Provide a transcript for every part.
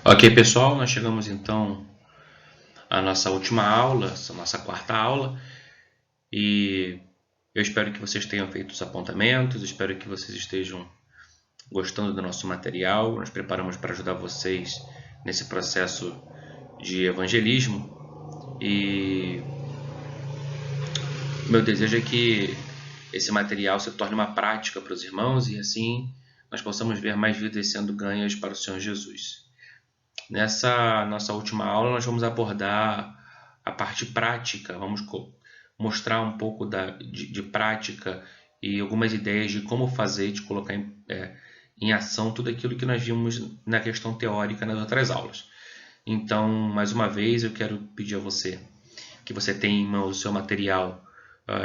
Ok, pessoal, nós chegamos então à nossa última aula, essa nossa quarta aula, e eu espero que vocês tenham feito os apontamentos, espero que vocês estejam gostando do nosso material. Nós preparamos para ajudar vocês nesse processo de evangelismo e meu desejo é que esse material se torne uma prática para os irmãos e assim nós possamos ver mais vidas sendo ganhas para o Senhor Jesus. Nessa nossa última aula, nós vamos abordar a parte prática, vamos mostrar um pouco de prática e algumas ideias de como fazer, de colocar em ação tudo aquilo que nós vimos na questão teórica nas outras aulas. Então, mais uma vez, eu quero pedir a você que você tenha em mão o seu material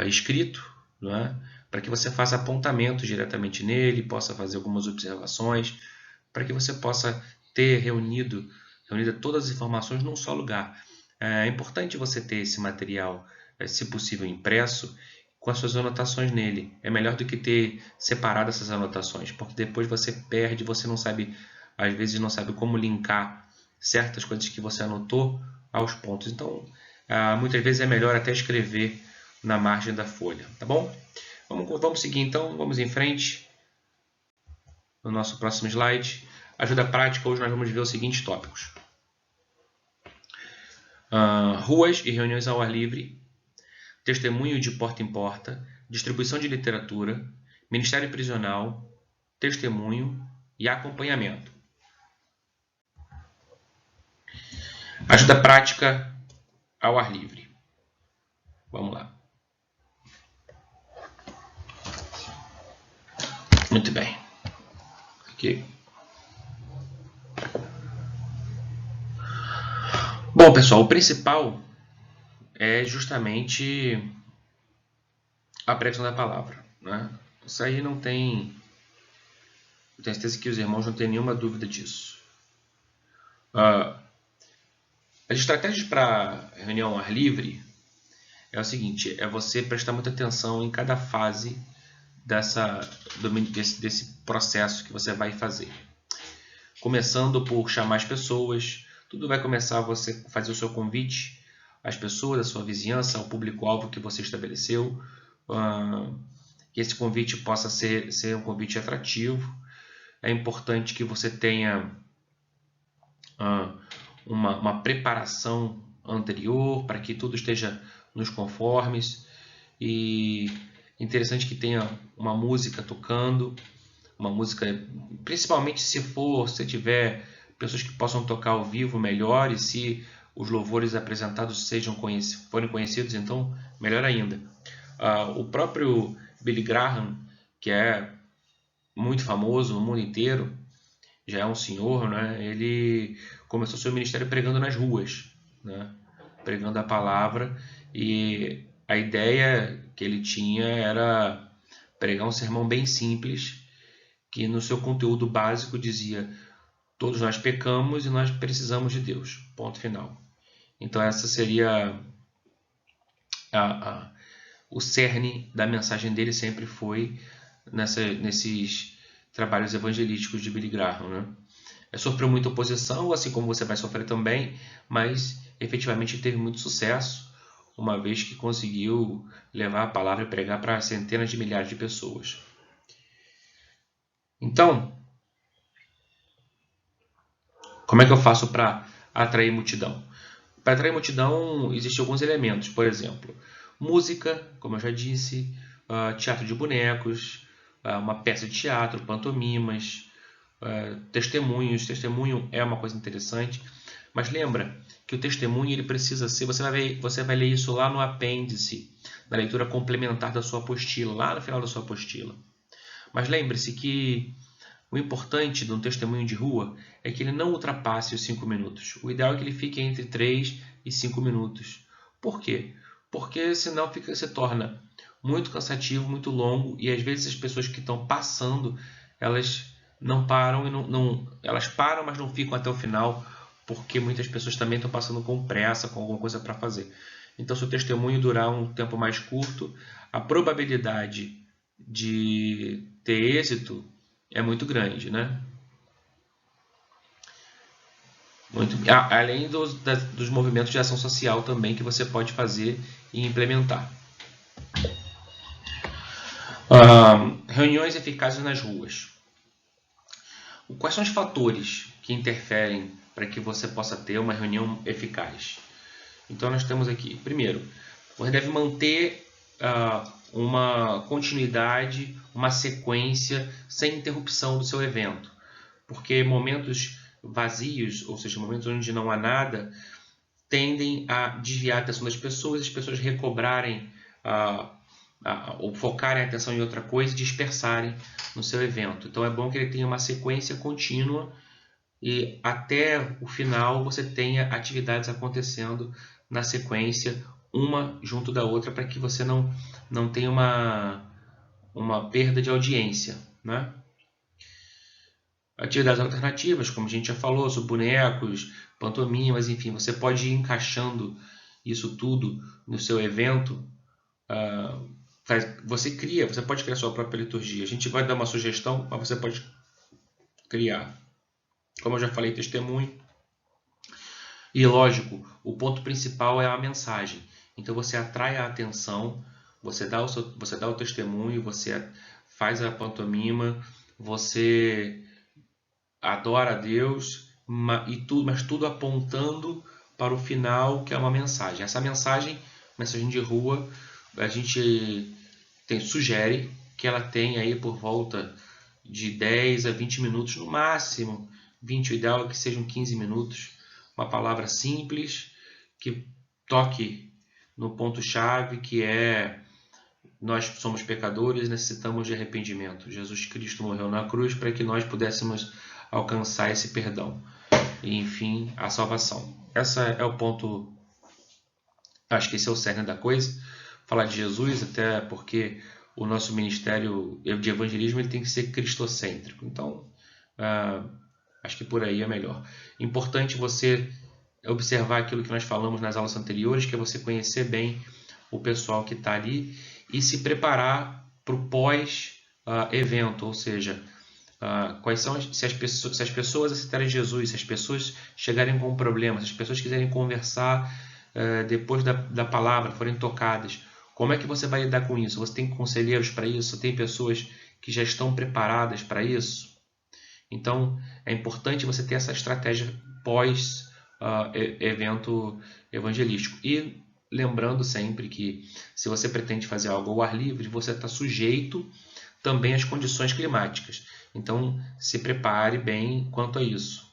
escrito, não é? Para que você faça apontamentos diretamente nele, possa fazer algumas observações, para que você possa ter reunida todas as informações num só lugar. É importante você ter esse material, se possível, impresso, com as suas anotações nele. É melhor do que ter separado essas anotações, porque depois você perde, você não sabe, às vezes não sabe como linkar certas coisas que você anotou aos pontos. Então, muitas vezes é melhor até escrever na margem da folha, tá bom? Vamos seguir então, vamos em frente no nosso próximo slide. Ajuda prática, hoje nós vamos ver os seguintes tópicos. Ruas e reuniões ao ar livre, testemunho de porta em porta, distribuição de literatura, ministério prisional, testemunho e acompanhamento. Ajuda prática ao ar livre. Vamos lá. Muito bem. Aqui. Bom, pessoal, o principal é justamente a pregação da palavra, né? Isso aí não tem... Eu tenho certeza que os irmãos não têm nenhuma dúvida disso. As estratégias para reunião ao ar livre é o seguinte, é você prestar muita atenção em cada fase desse processo que você vai fazer. Começando por chamar as pessoas, tudo vai começar você fazer o seu convite às pessoas, à sua vizinhança, ao público-alvo que você estabeleceu, que esse convite possa ser um convite atrativo. É importante que você tenha uma preparação anterior para que tudo esteja nos conformes, e interessante que tenha uma música tocando, uma música, principalmente se tiver pessoas que possam tocar ao vivo, melhor, e se os louvores apresentados forem conhecidos, então melhor ainda. O próprio Billy Graham, que é muito famoso no mundo inteiro, já é um senhor, né? Ele começou seu ministério pregando nas ruas, né? Pregando a palavra, e a ideia que ele tinha era pregar um sermão bem simples, que no seu conteúdo básico dizia: todos nós pecamos e nós precisamos de Deus, ponto final. Então essa seria o cerne da mensagem dele, sempre foi nesses trabalhos evangelísticos de Billy Graham, né? Sofreu muita oposição, assim como você vai sofrer também, mas efetivamente teve muito sucesso, uma vez que conseguiu levar a palavra e pregar para centenas de milhares de pessoas. Então, como é que eu faço para atrair multidão? Para atrair multidão, existem alguns elementos, por exemplo, música, como eu já disse, teatro de bonecos, uma peça de teatro, pantomimas, testemunhos. Testemunho é uma coisa interessante, mas lembra que o testemunho ele precisa ser... Você vai ler isso lá no apêndice, na leitura complementar da sua apostila, lá no final da sua apostila. Mas lembre-se que o importante de um testemunho de rua é que ele não ultrapasse os 5 minutos. O ideal é que ele fique entre 3 e 5 minutos. Por quê? Porque senão se torna muito cansativo, muito longo, e às vezes as pessoas que estão passando, elas não param, elas param, mas não ficam até o final, porque muitas pessoas também estão passando com pressa, com alguma coisa para fazer. Então, se o testemunho durar um tempo mais curto, a probabilidade de ter êxito é muito grande, né? Além dos movimentos de ação social também que você pode fazer e implementar. Reuniões eficazes nas ruas. Quais são os fatores que interferem para que você possa ter uma reunião eficaz? Então nós temos aqui, primeiro, você deve manter uma continuidade, uma sequência sem interrupção do seu evento, porque momentos vazios, ou seja, momentos onde não há nada, tendem a desviar a atenção das pessoas, as pessoas recobrarem ou focarem a atenção em outra coisa e dispersarem no seu evento. Então é bom que ele tenha uma sequência contínua e até o final você tenha atividades acontecendo na sequência, uma junto da outra, para que você não tenha uma perda de audiência, né? Atividades alternativas, como a gente já falou, sobre bonecos, pantomimas, enfim, você pode ir encaixando isso tudo no seu evento. Você pode criar sua própria liturgia. A gente vai dar uma sugestão, mas você pode criar. Como eu já falei, testemunho. E lógico, o ponto principal é a mensagem. Então você atrai a atenção, você dá o testemunho, você faz a pantomima, você adora a Deus, mas tudo apontando para o final, que é uma mensagem. Essa mensagem de rua, a gente sugere que ela tenha aí por volta de 10 a 20 minutos no máximo. 20, o ideal é que sejam 15 minutos. Uma palavra simples que toque no ponto-chave, que é: nós somos pecadores e necessitamos de arrependimento. Jesus Cristo morreu na cruz para que nós pudéssemos alcançar esse perdão e, enfim, a salvação. Esse é o ponto, acho que esse é o cerne da coisa, falar de Jesus, até porque o nosso ministério de evangelismo ele tem que ser cristocêntrico. Então, acho que por aí é melhor. Importante você observar aquilo que nós falamos nas aulas anteriores, que é você conhecer bem o pessoal que está ali e se preparar para o pós-evento, ou seja, quais são se as pessoas aceitarem Jesus, se as pessoas chegarem com um problema, se as pessoas quiserem conversar depois da palavra, forem tocadas, como é que você vai lidar com isso? Você tem conselheiros para isso? Tem pessoas que já estão preparadas para isso? Então é importante você ter essa estratégia pós-evento evangelístico. E lembrando sempre que se você pretende fazer algo ao ar livre, você está sujeito também às condições climáticas. Então se prepare bem quanto a isso.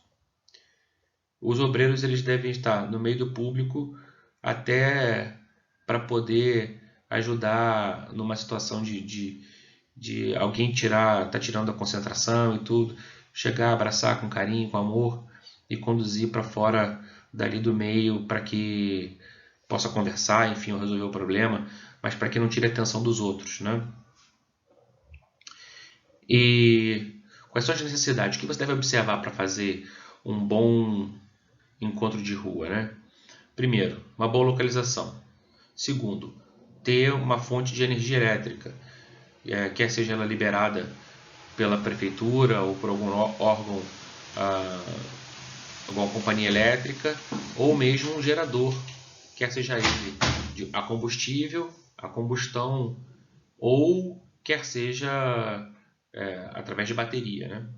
Os obreiros eles devem estar no meio do público até para poder ajudar numa situação de alguém tá tirando a concentração e tudo, chegar, abraçar com carinho, com amor e conduzir para fora dali do meio para que possa conversar, enfim, ou resolver o problema, mas para que não tire a atenção dos outros, né? E quais são as necessidades? O que você deve observar para fazer um bom encontro de rua, né? Primeiro, uma boa localização. Segundo, ter uma fonte de energia elétrica, quer seja ela liberada pela prefeitura ou por algum órgão, alguma companhia elétrica, ou mesmo um gerador, quer seja ele a combustível, a combustão, ou quer seja através de bateria, né?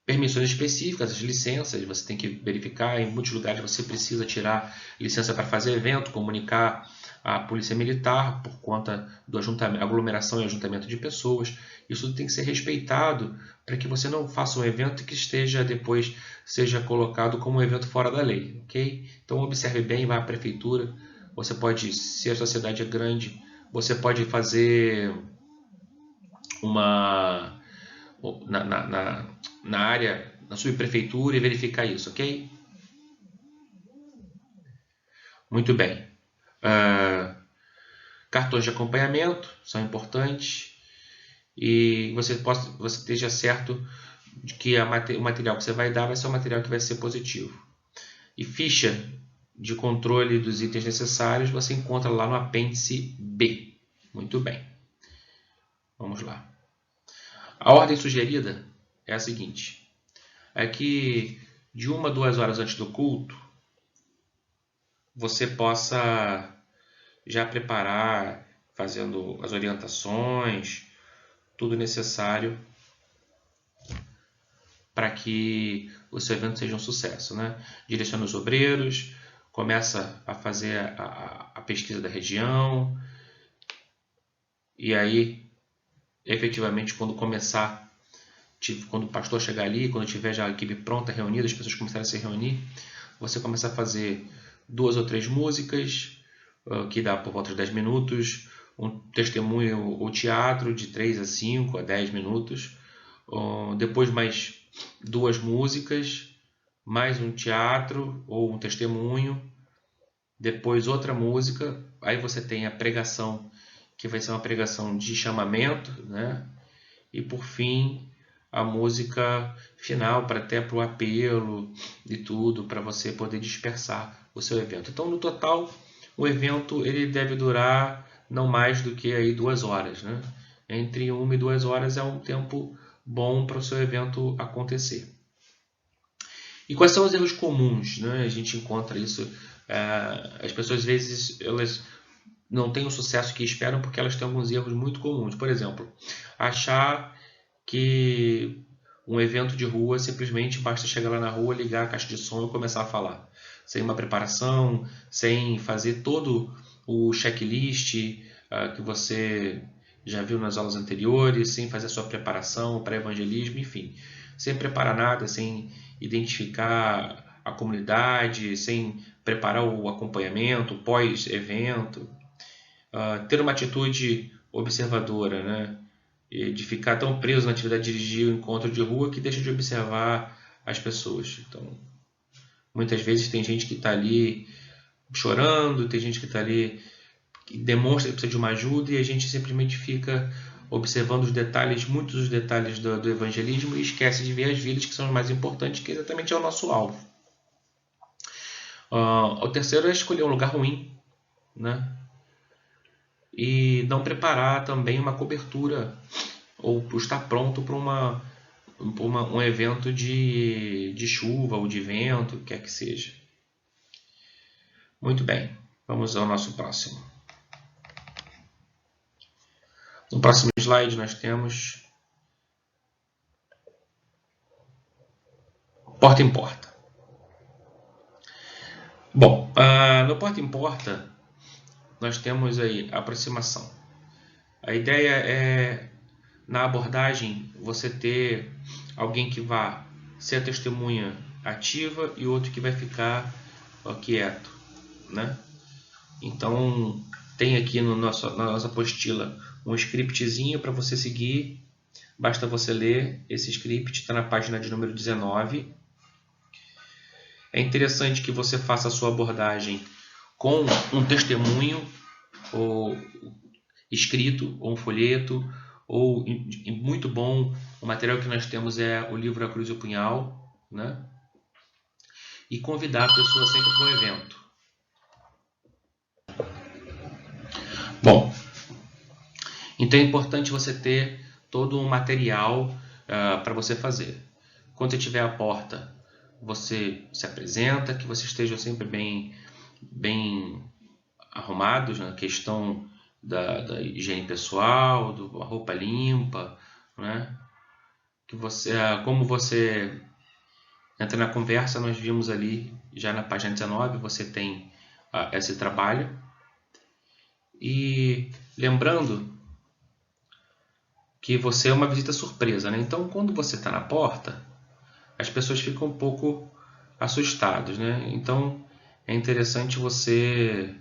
Permissões específicas, as licenças, você tem que verificar. Em muitos lugares você precisa tirar licença para fazer evento, comunicar à polícia militar por conta do aglomeração e ajuntamento de pessoas. Isso tudo tem que ser respeitado para que você não faça um evento que depois seja colocado como um evento fora da lei, ok? Então observe bem, vá à prefeitura. Você pode, se a sociedade é grande, você pode fazer na área, na subprefeitura e verificar isso, ok? Muito bem. Cartões de acompanhamento são importantes e você esteja certo de que o material que você vai dar vai ser um material que vai ser positivo. E ficha de controle dos itens necessários você encontra lá no apêndice B. Muito bem. Vamos lá. A ordem sugerida é a seguinte: é que de 1 a 2 horas antes do culto, você possa já preparar, fazendo as orientações, tudo necessário para que o seu evento seja um sucesso, né? Direciona os obreiros, começa a fazer a pesquisa da região, e aí, efetivamente, quando o pastor chegar ali, quando tiver já a equipe pronta, reunida, as pessoas começarem a se reunir, você começa a fazer 2 ou 3 músicas, que dá por volta de 10 minutos, um testemunho ou teatro de 3 a 5 a 10 minutos, depois mais 2 músicas, mais um teatro ou um testemunho, depois outra música, aí você tem a pregação, que vai ser uma pregação de chamamento, né? E por fim a música final, até para o apelo e tudo, para você poder dispersar o seu evento. Então, no total, o evento ele deve durar não mais do que aí 2 horas, né? Entre 1 e 2 horas é um tempo bom para o seu evento acontecer. E quais são os erros comuns, né? A gente encontra isso. As pessoas às vezes elas não têm o sucesso que esperam porque elas têm alguns erros muito comuns. Por exemplo, achar que um evento de rua simplesmente basta chegar lá na rua, ligar a caixa de som e começar a falar, sem uma preparação, sem fazer todo o checklist que você já viu nas aulas anteriores, sem fazer a sua preparação para evangelismo, enfim, sem preparar nada, sem identificar a comunidade, sem preparar o acompanhamento, pós-evento, ter uma atitude observadora, né? De ficar tão preso na atividade de dirigir o encontro de rua que deixa de observar as pessoas. Então, muitas vezes tem gente que está ali chorando, tem gente que está ali que demonstra que precisa de uma ajuda e a gente simplesmente fica observando os detalhes, muitos dos detalhes do evangelismo e esquece de ver as vidas que são as mais importantes, que exatamente é o nosso alvo. O terceiro é escolher um lugar ruim, né? E não preparar também uma cobertura ou estar pronto para um evento de chuva ou de vento, quer que seja. Muito bem, vamos ao nosso próximo. No próximo slide nós temos porta em porta. Bom, no porta em porta nós temos aí a aproximação. A ideia é, na abordagem, você ter alguém que vá ser a testemunha ativa e outro que vai ficar quieto, né? Então, tem aqui na nossa apostila um scriptzinho para você seguir. Basta você ler esse script, está na página de número 19. É interessante que você faça a sua abordagem com um testemunho ou escrito, ou um folheto, ou muito bom, o material que nós temos é o livro A Cruz e o Punhal, né? E convidar a pessoa sempre para um evento. Bom, então é importante você ter todo um material para você fazer. Quando você estiver à porta, você se apresenta, que você esteja sempre bem arrumados na questão da higiene pessoal, da roupa limpa, né? Que como você entra na conversa, nós vimos ali já na página 19, você tem esse trabalho. E lembrando que você é uma visita surpresa, né? Então, quando você está na porta, as pessoas ficam um pouco assustadas, né? Então, é interessante você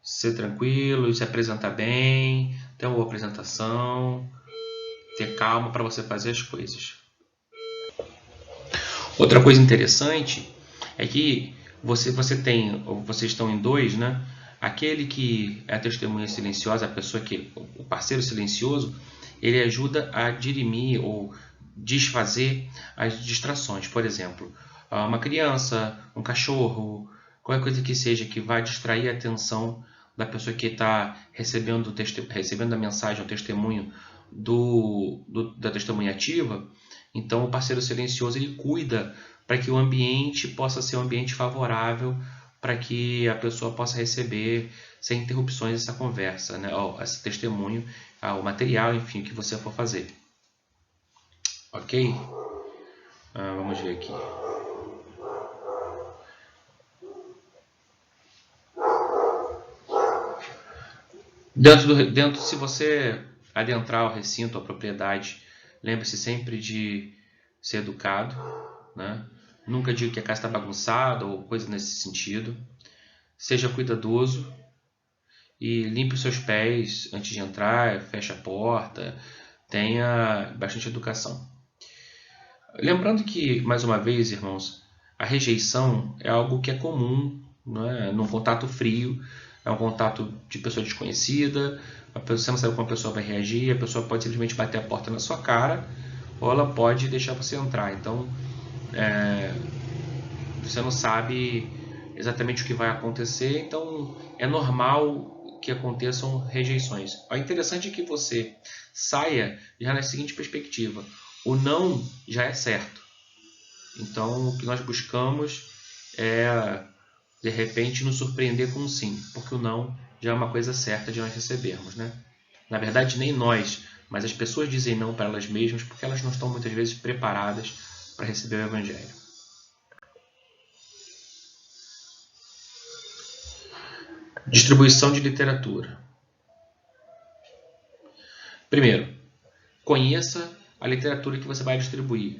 ser tranquilo, se apresentar bem, ter uma boa apresentação, ter calma para você fazer as coisas. Outra coisa interessante é que vocês estão em dois, né? Aquele que é a testemunha silenciosa, a pessoa o parceiro silencioso, ele ajuda a dirimir ou desfazer as distrações. Por exemplo, uma criança, um cachorro, qualquer coisa que seja que vai distrair a atenção da pessoa que está recebendo a mensagem, o testemunho da testemunha ativa. Então, o parceiro silencioso ele cuida para que o ambiente possa ser um ambiente favorável para que a pessoa possa receber sem interrupções essa conversa, né? Esse testemunho, o material, enfim, que você for fazer. Ok? Vamos ver aqui. Se você adentrar o recinto, a propriedade, lembre-se sempre de ser educado, né? Nunca diga que a casa está bagunçada ou coisa nesse sentido. Seja cuidadoso e limpe os seus pés antes de entrar, feche a porta, tenha bastante educação. Lembrando que, mais uma vez, irmãos, a rejeição é algo que é comum, não é? Num contato frio, é um contato de pessoa desconhecida, você não sabe como a pessoa vai reagir, a pessoa pode simplesmente bater a porta na sua cara, ou ela pode deixar você entrar. Então, você não sabe exatamente o que vai acontecer, então é normal que aconteçam rejeições. O interessante é que você saia já na seguinte perspectiva: o não já é certo. Então, o que nós buscamos é, de repente, nos surpreender com um sim, porque o não já é uma coisa certa de nós recebermos, né? Na verdade, nem nós, mas as pessoas dizem não para elas mesmas porque elas não estão muitas vezes preparadas para receber o Evangelho. Distribuição de literatura. Primeiro, conheça a literatura que você vai distribuir.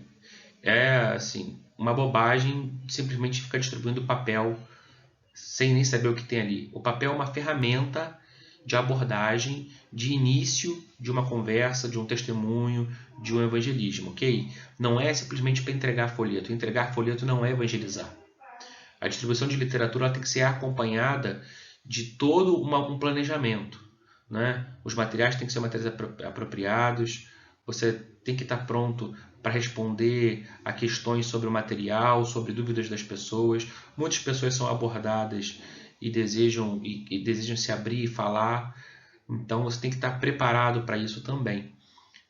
É assim, uma bobagem simplesmente ficar distribuindo papel sem nem saber o que tem ali. O papel é uma ferramenta de abordagem, de início de uma conversa, de um testemunho, de um evangelismo, ok? Não é simplesmente para entregar folheto. Entregar folheto não é evangelizar. A distribuição de literatura tem que ser acompanhada de todo um planejamento, né? Os materiais têm que ser materiais apropriados, você tem que estar pronto para responder a questões sobre o material, sobre dúvidas das pessoas. Muitas pessoas são abordadas e desejam se abrir e falar, então você tem que estar preparado para isso também,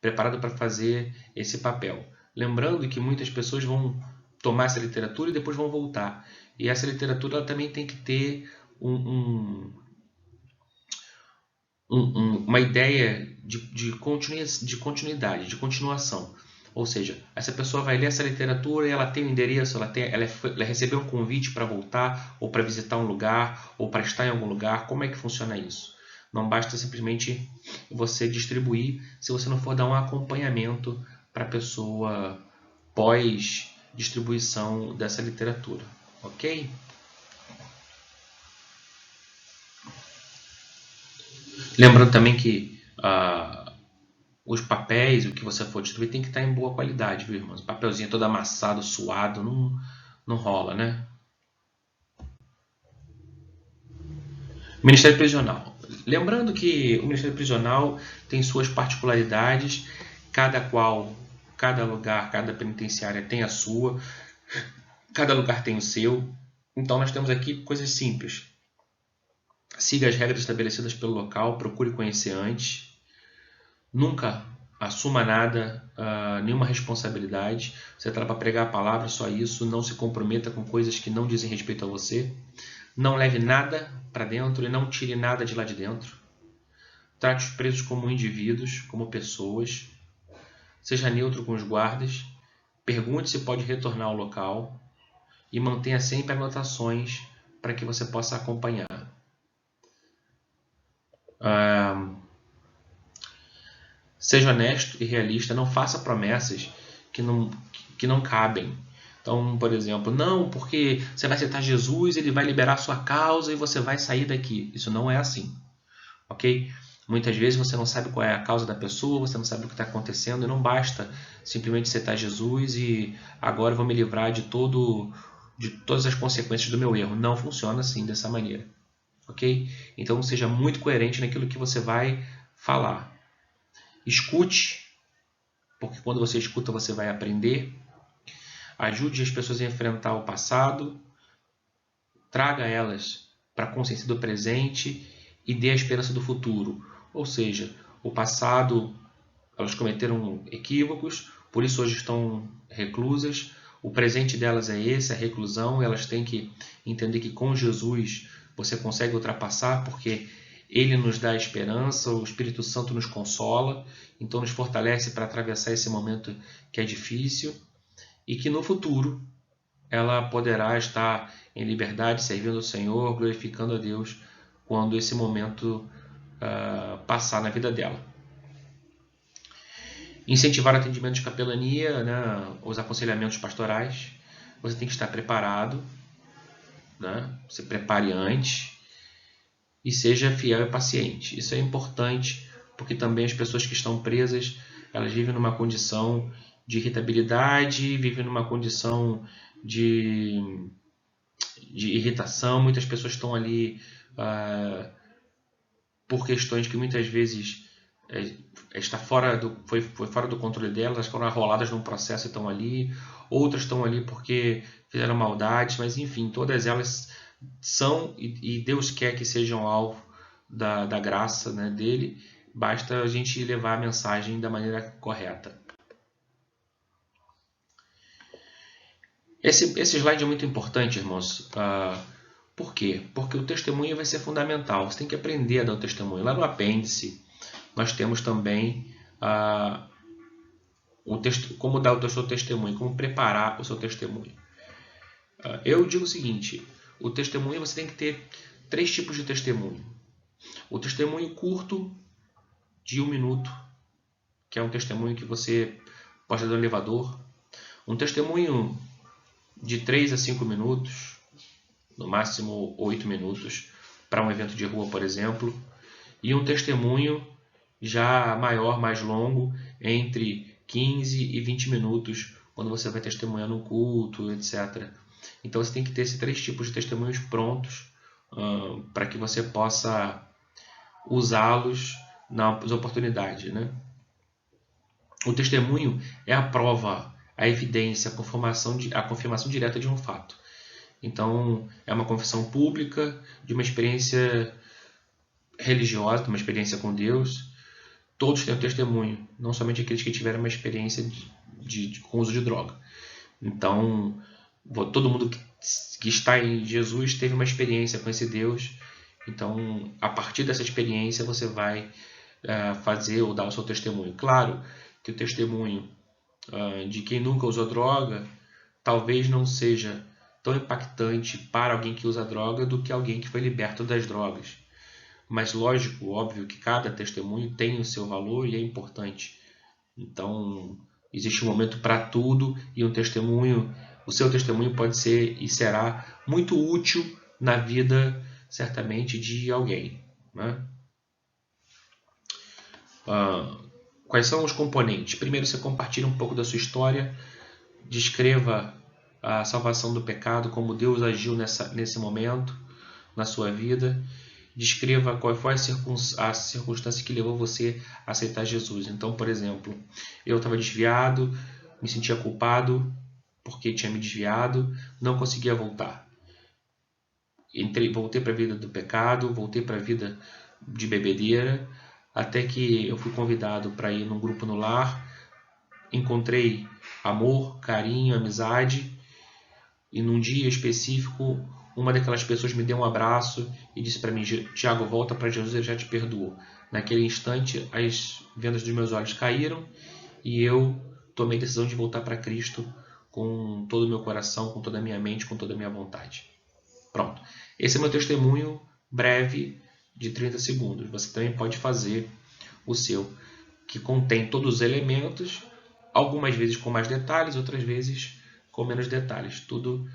preparado para fazer esse papel. Lembrando que muitas pessoas vão tomar essa literatura e depois vão voltar. E essa literatura ela também tem que ter uma ideia de continuidade, de continuação. Ou seja, essa pessoa vai ler essa literatura e ela tem um endereço, ela recebeu um convite para voltar, ou para visitar um lugar, ou para estar em algum lugar. Como é que funciona isso? Não basta simplesmente você distribuir se você não for dar um acompanhamento para a pessoa pós-distribuição dessa literatura. Ok? Lembrando também que os papéis, o que você for distribuir, tem que estar em boa qualidade, viu, irmãos? Papelzinho todo amassado, suado, não rola, né? Ministério Prisional. Lembrando que o Ministério Prisional tem suas particularidades, cada lugar, cada penitenciária tem a sua, cada lugar tem o seu. Então nós temos aqui coisas simples. Siga as regras estabelecidas pelo local, procure conhecer antes. Nunca assuma nada, nenhuma responsabilidade. Você está para pregar a palavra, só isso. Não se comprometa com coisas que não dizem respeito a você. Não leve nada para dentro e não tire nada de lá de dentro. Trate os presos como indivíduos, como pessoas. Seja neutro com os guardas. Pergunte se pode retornar ao local. E mantenha sempre anotações para que você possa acompanhar. Seja honesto e realista. Não faça promessas que não cabem. Então, por exemplo, não, porque você vai aceitar Jesus, ele vai liberar sua causa e você vai sair daqui. Isso não é assim, ok? Muitas vezes você não sabe qual é a causa da pessoa, você não sabe o que está acontecendo e não basta simplesmente aceitar Jesus e agora eu vou me livrar de todas as consequências do meu erro. Não funciona assim, dessa maneira, ok? Então seja muito coerente naquilo que você vai falar. Escute, porque quando você escuta você vai aprender. Ajude as pessoas a enfrentar o passado, traga elas para a consciência do presente e dê a esperança do futuro. Ou seja, o passado, elas cometeram equívocos, por isso hoje estão reclusas. O presente delas é esse, a reclusão. Elas têm que entender que com Jesus você consegue ultrapassar, porque Ele nos dá esperança, o Espírito Santo nos consola, então nos fortalece para atravessar esse momento que é difícil, e que no futuro ela poderá estar em liberdade, servindo ao Senhor, glorificando a Deus, quando esse momento passar na vida dela. Incentivar o atendimento de capelania, né, os aconselhamentos pastorais. Você tem que estar preparado, né, se prepare antes e seja fiel e paciente. Isso é importante porque também as pessoas que estão presas, elas vivem numa condição de irritabilidade, vivem numa condição de irritação. Muitas pessoas estão ali por questões que muitas vezes foi fora do controle delas, elas foram arroladas num processo e estão ali. Outras estão ali porque fizeram maldades, mas enfim, todas elas são, e Deus quer que sejam alvo da graça, né, dele. Basta a gente levar a mensagem da maneira correta. Esse slide é muito importante, irmãos. Por quê? Porque o testemunho vai ser fundamental. Você tem que aprender a dar o testemunho. Lá no apêndice, nós temos também como dar o seu testemunho, como preparar o seu testemunho. Eu digo o seguinte, o testemunho você tem que ter 3 tipos de testemunho. O testemunho curto, de 1 minuto, que é um testemunho que você pode dar no elevador. Um testemunho de 3 a 5 minutos, no máximo 8 minutos, para um evento de rua, por exemplo. E um testemunho já maior, mais longo, entre 15 e 20 minutos, quando você vai testemunhar no culto, etc. Então você tem que ter esses 3 tipos de testemunhos prontos para que você possa usá-los nas oportunidades, né? O testemunho é a prova, a evidência, a confirmação direta de um fato. Então, é uma confissão pública de uma experiência religiosa, de uma experiência com Deus. Todos têm um testemunho, não somente aqueles que tiveram uma experiência com uso de droga. Então, todo mundo que está em Jesus teve uma experiência com esse Deus. Então, a partir dessa experiência, você vai fazer ou dar o seu testemunho. Claro que o testemunho de quem nunca usou droga talvez não seja tão impactante para alguém que usa droga do que alguém que foi liberto das drogas. Mas lógico, óbvio que cada testemunho tem o seu valor e é importante. Então, existe um momento para tudo e o seu testemunho pode ser e será muito útil na vida, certamente, de alguém, né? Quais são os componentes? Primeiro, você compartilha um pouco da sua história, descreva a salvação do pecado, como Deus agiu nesse momento na sua vida. Descreva qual foi a circunstância que levou você a aceitar Jesus. Então, por exemplo, eu estava desviado, me sentia culpado porque tinha me desviado, não conseguia voltar. Voltei para a vida do pecado, voltei para a vida de bebedeira, até que eu fui convidado para ir num grupo no lar, encontrei amor, carinho, amizade, e num dia específico, uma daquelas pessoas me deu um abraço e disse para mim: Tiago, volta para Jesus, ele já te perdoou. Naquele instante, as vendas dos meus olhos caíram e eu tomei a decisão de voltar para Cristo com todo o meu coração, com toda a minha mente, com toda a minha vontade. Pronto. Esse é meu testemunho breve de 30 segundos. Você também pode fazer o seu, que contém todos os elementos, algumas vezes com mais detalhes, outras vezes com menos detalhes. Tudo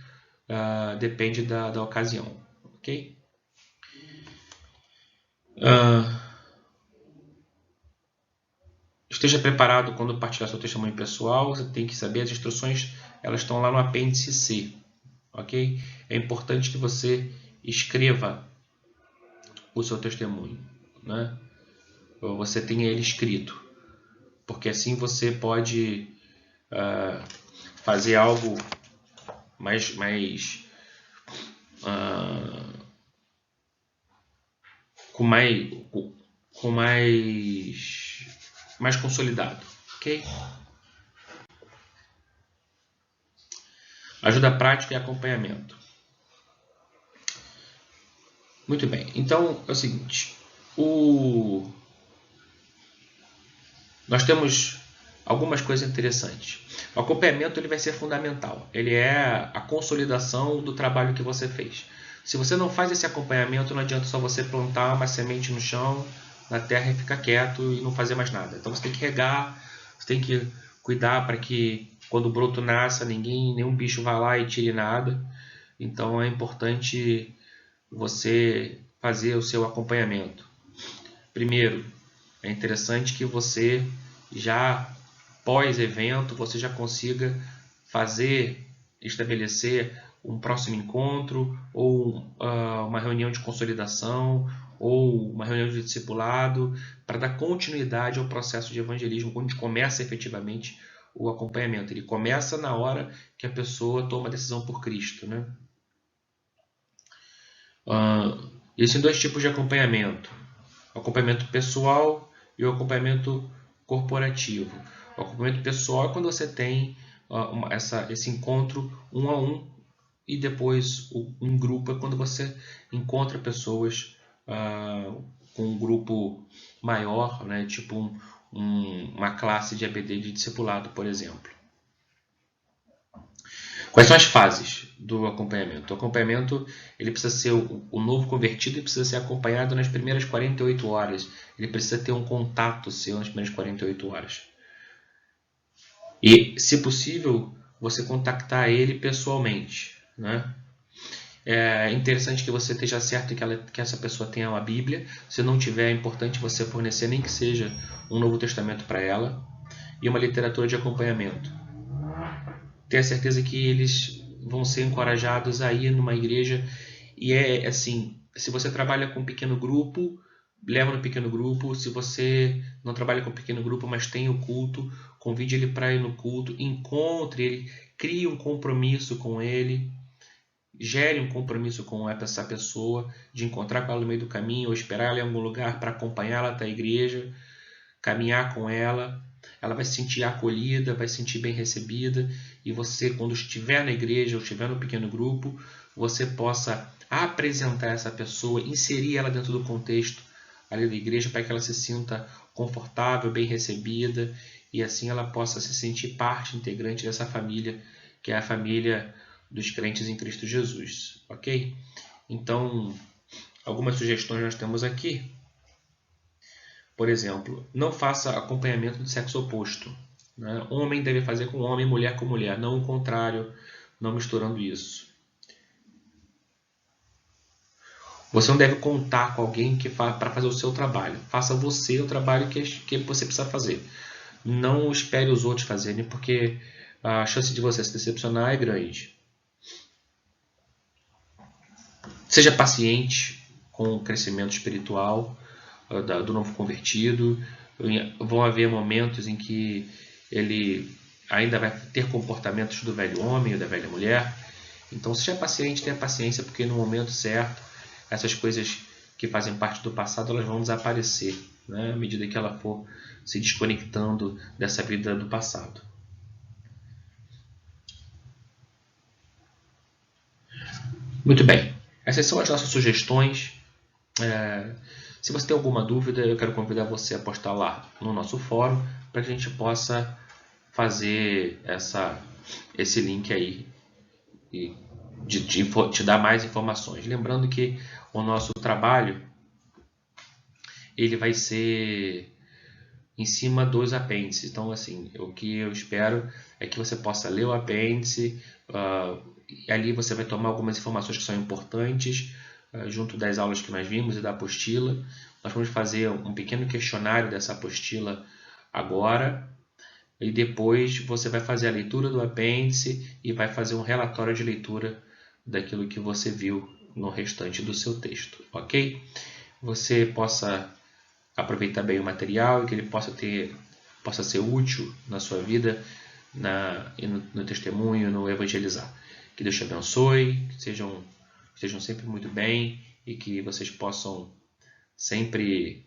depende da ocasião. Ok? Esteja preparado quando partilhar seu testemunho pessoal. Você tem que saber as instruções, elas estão lá no apêndice C. Ok? É importante que você escreva o seu testemunho, né? Ou você tenha ele escrito, porque assim você pode fazer algo mais consolidado, ok? Ajuda prática e acompanhamento. Muito bem. Então, é o seguinte. Nós temos algumas coisas interessantes. O acompanhamento ele vai ser fundamental. Ele é a consolidação do trabalho que você fez. Se você não faz esse acompanhamento, não adianta só você plantar uma semente no chão, na terra e ficar quieto e não fazer mais nada. Então você tem que regar, você tem que cuidar para que quando o broto nasça, nenhum bicho vá lá e tire nada. Então é importante você fazer o seu acompanhamento. Primeiro, é interessante que você já pós-evento você já consiga estabelecer um próximo encontro ou uma reunião de consolidação ou uma reunião de discipulado para dar continuidade ao processo de evangelismo, onde começa efetivamente o acompanhamento. Ele começa na hora que a pessoa toma a decisão por Cristo, né? Existem dois tipos de acompanhamento: o acompanhamento pessoal e o acompanhamento corporativo. O acompanhamento pessoal é quando você tem esse encontro um a um, e depois um grupo é quando você encontra pessoas com um grupo maior, né, tipo uma classe de EBD de discipulado, por exemplo. Quais são as fases do acompanhamento? O acompanhamento ele precisa ser o novo convertido e precisa ser acompanhado nas primeiras 48 horas. Ele precisa ter um contato seu nas primeiras 48 horas. E, se possível, você contactar ele pessoalmente, né? É interessante que você esteja certo que essa pessoa tenha uma Bíblia. Se não tiver, é importante você fornecer nem que seja um Novo Testamento para ela e uma literatura de acompanhamento. Tenha certeza que eles vão ser encorajados a ir numa igreja. E é assim, se você trabalha com um pequeno grupo, leva no pequeno grupo. Se você não trabalha com um pequeno grupo, mas tem o culto, convide ele para ir no culto, encontre ele, crie um compromisso com ele, gere um compromisso com essa pessoa, de encontrar com ela no meio do caminho, ou esperar ela em algum lugar para acompanhá-la até a igreja, caminhar com ela. Ela vai se sentir acolhida, vai se sentir bem recebida, e você, quando estiver na igreja ou estiver no pequeno grupo, você possa apresentar essa pessoa, inserir ela dentro do contexto ali da igreja para que ela se sinta confortável, bem recebida, e assim ela possa se sentir parte integrante dessa família, que é a família dos crentes em Cristo Jesus, ok? Então, algumas sugestões nós temos aqui. Por exemplo, não faça acompanhamento do sexo oposto, né? Homem deve fazer com homem, mulher com mulher, não o contrário, não misturando isso. Você não deve contar com alguém para fazer o seu trabalho. Faça você o trabalho que você precisa fazer. Não espere os outros fazerem, porque a chance de você se decepcionar é grande. Seja paciente com o crescimento espiritual do novo convertido. Vão haver momentos em que ele ainda vai ter comportamentos do velho homem ou da velha mulher. Então seja paciente, tenha paciência, porque no momento certo essas coisas que fazem parte do passado elas vão desaparecer, né, à medida que ela for se desconectando dessa vida do passado. Muito bem, essas são as nossas sugestões. Se você tem alguma dúvida, eu quero convidar você a postar lá no nosso fórum para que a gente possa fazer esse link aí e te dar mais informações. Lembrando que o nosso trabalho ele vai ser em cima dos apêndices. Então, assim, o que eu espero é que você possa ler o apêndice, e ali você vai tomar algumas informações que são importantes, junto das aulas que nós vimos e da apostila. Nós vamos fazer um pequeno questionário dessa apostila agora, e depois você vai fazer a leitura do apêndice e vai fazer um relatório de leitura daquilo que você viu no restante do seu texto, ok? Você possa aproveitar bem o material e que ele possa ser útil na sua vida, no testemunho, no evangelizar. Que Deus te abençoe, que estejam sempre muito bem e que vocês possam sempre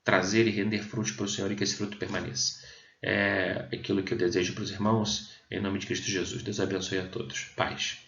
trazer e render frutos para o Senhor e que esse fruto permaneça. aquilo que eu desejo para os irmãos. Em nome de Cristo Jesus. Deus abençoe a todos. Paz.